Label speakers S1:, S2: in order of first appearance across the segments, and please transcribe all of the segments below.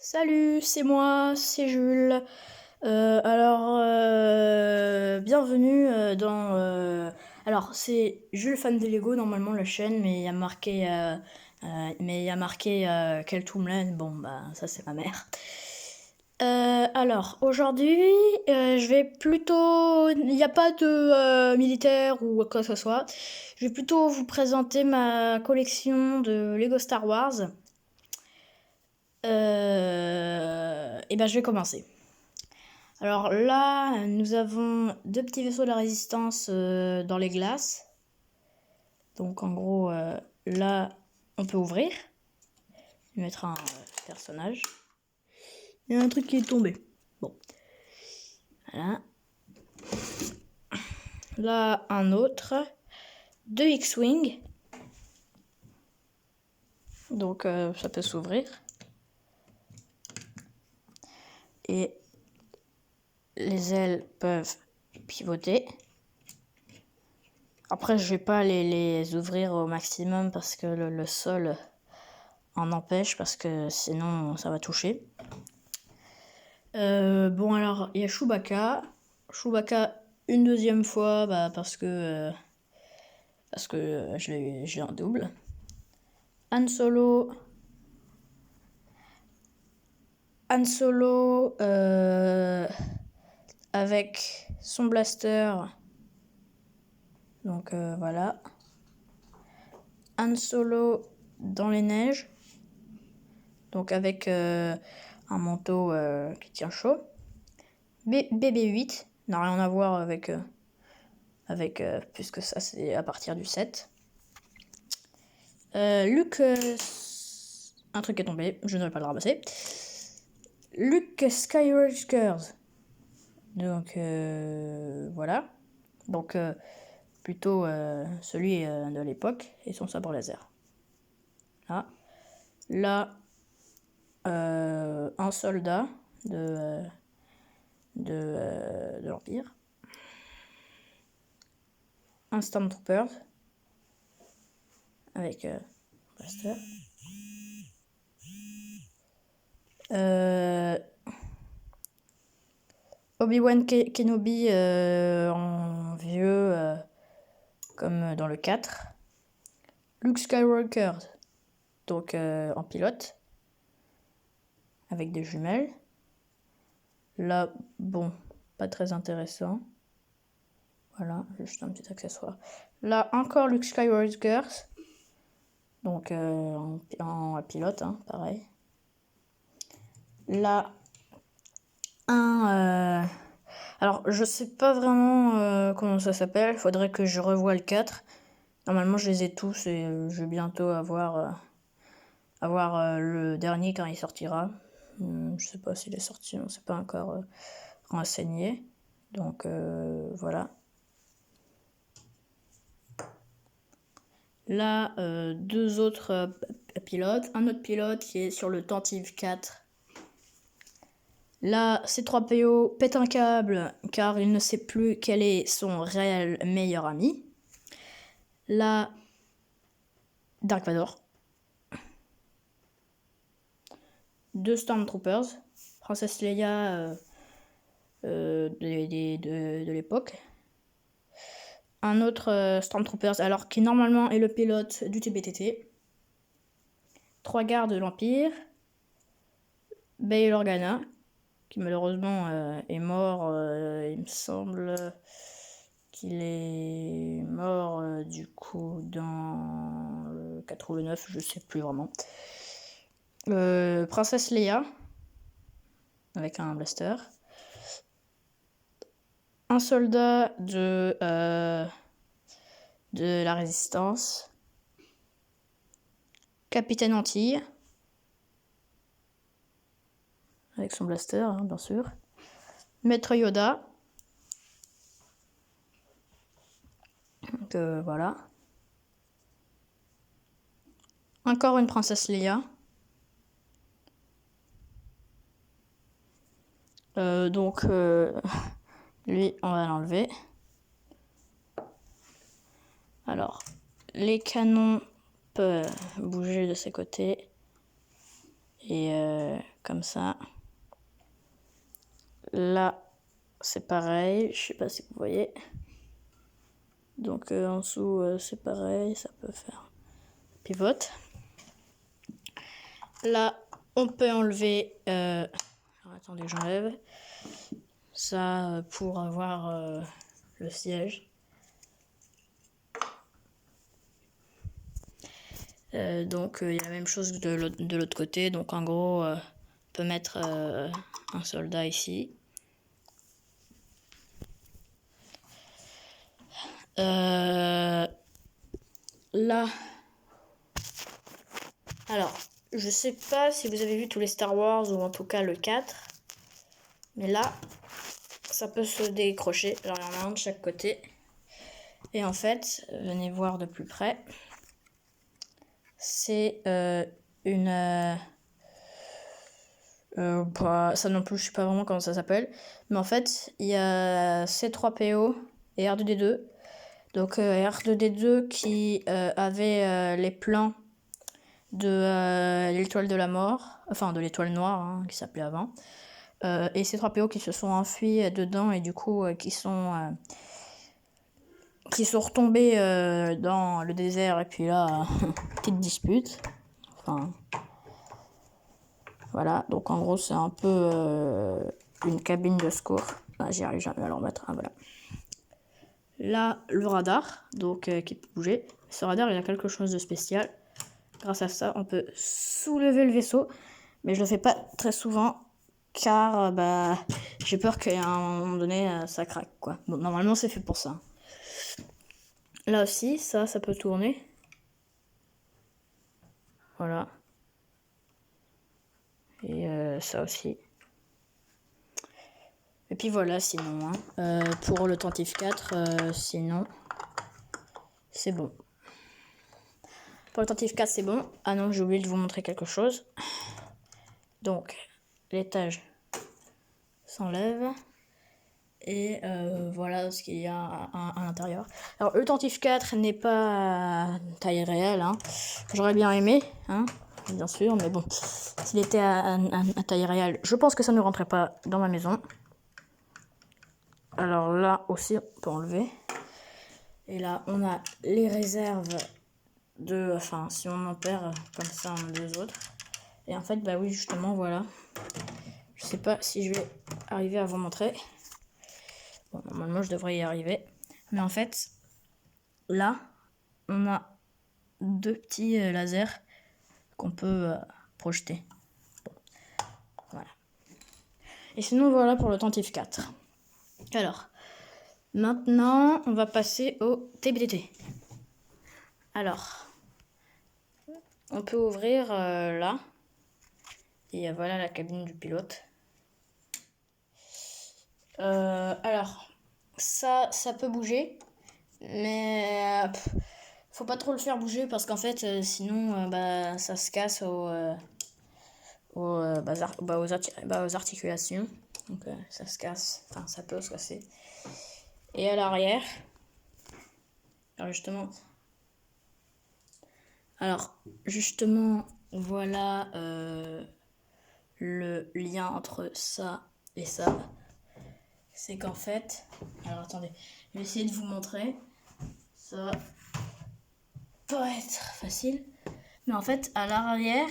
S1: Salut, c'est moi, c'est Jules. Bienvenue Alors, c'est Jules fan de Lego, normalement, la chaîne, mais il y a marqué Quel Toomland. Bon, bah, ça, c'est ma mère. Aujourd'hui, je vais plutôt... Il n'y a pas de militaire ou quoi que ce soit. Je vais plutôt vous présenter ma collection de Lego Star Wars. Je vais commencer. Alors là, nous avons deux petits vaisseaux de la résistance dans les glaces. Donc en gros, là, on peut ouvrir. Je vais mettre un personnage. Il y a un truc qui est tombé. Bon. Voilà. Là, un autre. Deux X-Wing. Donc ça peut s'ouvrir. Et les ailes peuvent pivoter. Après, je vais pas les ouvrir au maximum parce que le sol en empêche, parce que sinon ça va toucher. Bon, alors il y a Chewbacca. Chewbacca une deuxième fois, parce que j'ai un double. Han Solo. Avec son blaster. Donc voilà. Han Solo dans les neiges. Donc avec un manteau qui tient chaud. BB-8 n'a rien à voir avec puisque ça c'est à partir du 7. Luke, un truc est tombé, je ne vais pas le ramasser. Luke Skywalker. Donc voilà. Donc plutôt celui de l'époque et son sabre laser. Là, un soldat de l'Empire. Un Stormtrooper avec blaster. Obi-Wan Kenobi en vieux, comme dans le 4. Luke Skywalker, donc en pilote, avec des jumelles. Là, bon, pas très intéressant. Voilà, juste un petit accessoire. Là, encore Luke Skywalker, donc en pilote, hein, pareil. Là, alors, je sais pas vraiment comment ça s'appelle. Faudrait que je revoie le 4. Normalement, je les ai tous et je vais bientôt avoir le dernier quand il sortira. Je sais pas s'il est sorti, on s'est pas encore renseigné. Donc, voilà. Là, deux autres pilotes. Un autre pilote qui est sur le Tantive 4. Là, C3PO pète un câble car il ne sait plus quel est son réel meilleur ami. Là, Dark Vador. Deux Stormtroopers. Princesse Leia de l'époque. Un autre Stormtroopers, alors qui normalement est le pilote du TBTT. Trois gardes de l'Empire. Bail Organa, qui malheureusement est mort. Il me semble qu'il est mort du coup dans le 4 ou le 9, je sais plus vraiment. Princesse Leia, avec un blaster. Un soldat de la Résistance. Capitaine Antilles, avec son blaster, hein, bien sûr. Maître Yoda. Donc voilà. Encore une princesse Leia. Lui, on va l'enlever. Alors, les canons peuvent bouger de ses côtés. Et comme ça. Là, c'est pareil, je sais pas si vous voyez. Donc en dessous, c'est pareil, ça peut faire pivote. Là, on peut enlever... Alors, attendez, j'enlève ça pour avoir le siège. Donc il y a la même chose de l'autre côté. Donc en gros, on peut mettre un soldat ici. Là, alors, je sais pas si vous avez vu tous les Star Wars ou en tout cas le 4, mais là, ça peut se décrocher. Alors, il y en a un de chaque côté. Et en fait, venez voir de plus près. C'est une... ça non plus, je sais pas vraiment comment ça s'appelle. Mais en fait, il y a C3PO et R2D2. Donc R2D2 qui avait les plans de l'étoile de la mort, enfin de l'étoile noire hein, qui s'appelait avant. Et C3PO qui se sont enfuis dedans et du coup qui sont retombés dans le désert et puis là, petite dispute. Enfin, voilà, donc en gros c'est un peu une cabine de secours. Ah, j'y arrive jamais à le remettre, ah, voilà. Là, le radar, donc qui peut bouger. Ce radar, il a quelque chose de spécial. Grâce à ça, on peut soulever le vaisseau, mais je le fais pas très souvent car j'ai peur qu'à un moment donné ça craque quoi. Bon, normalement c'est fait pour ça. Là aussi, ça peut tourner. Voilà. Et ça aussi. Et puis voilà, sinon, hein. Pour le Tentif 4, sinon, c'est bon. Pour le Tentif 4, c'est bon. Ah non, j'ai oublié de vous montrer quelque chose. Donc, l'étage s'enlève. Et voilà ce qu'il y a à l'intérieur. Alors, le Tentif 4 n'est pas taille réelle. Hein. J'aurais bien aimé, hein, bien sûr, mais bon, s'il était à taille réelle, je pense que ça ne rentrait pas dans ma maison. Alors là aussi, on peut enlever. Et là, on a les réserves de... Enfin, si on en perd, comme ça, on a deux autres. Et en fait, bah oui, justement, voilà. Je sais pas si je vais arriver à vous montrer. Bon, normalement, je devrais y arriver. Mais en fait, là, on a deux petits lasers qu'on peut projeter. Bon, voilà. Et sinon, voilà pour le Tentif 4. Alors, maintenant, on va passer au TBTT. Alors, on peut ouvrir là. Et voilà la cabine du pilote. Alors, ça peut bouger. Mais faut pas trop le faire bouger parce qu'en fait, sinon, ça se casse aux articulations. Donc, ça se casse. Enfin, ça peut se casser. Et à l'arrière, alors justement, voilà le lien entre ça et ça. C'est qu'en fait, alors attendez, je vais essayer de vous montrer. Ça va pas être facile, mais en fait, à l'arrière,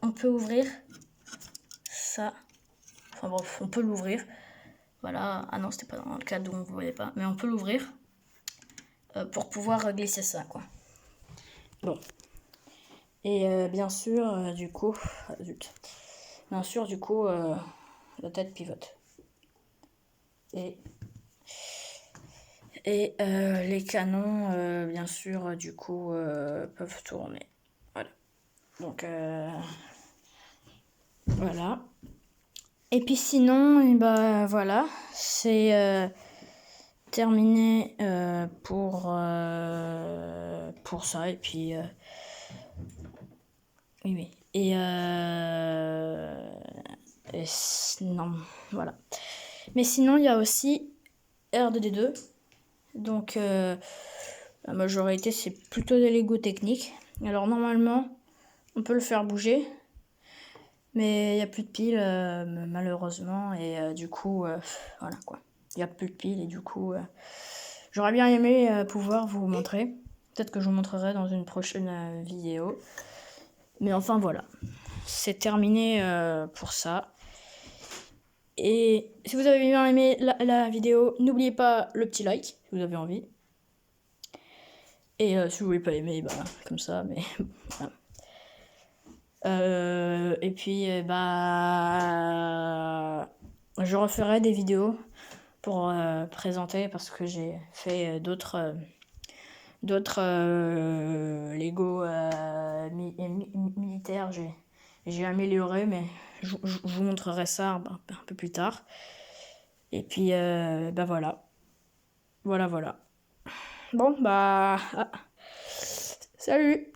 S1: on peut ouvrir ça. Enfin bref, on peut l'ouvrir. Voilà. Ah non, c'était pas dans le cadre où on ne voyait pas, mais on peut l'ouvrir pour pouvoir glisser ça, quoi. Bon. Et bien sûr, du coup, la tête pivote. Et les canons, bien sûr, du coup, peuvent tourner. Voilà. Donc, voilà. Et puis sinon, voilà, c'est terminé pour ça. Et puis, oui. Et non, voilà. Mais sinon, il y a aussi R2D2. Donc, la majorité, c'est plutôt des Lego techniques. Alors, normalement, on peut le faire bouger. Mais il n'y a plus de piles, malheureusement. Et du coup, voilà quoi. Il n'y a plus de piles et du coup, j'aurais bien aimé pouvoir vous montrer. Peut-être que je vous montrerai dans une prochaine vidéo. Mais enfin voilà. C'est terminé pour ça. Et si vous avez bien aimé la vidéo, n'oubliez pas le petit like si vous avez envie. Et si vous voulez pas aimer, bah comme ça, mais voilà. Et puis bah je referai des vidéos pour présenter parce que j'ai fait d'autres Lego militaires. J'ai amélioré, mais je vous montrerai ça un peu plus tard. Et puis bah voilà. Voilà. Bon bah salut.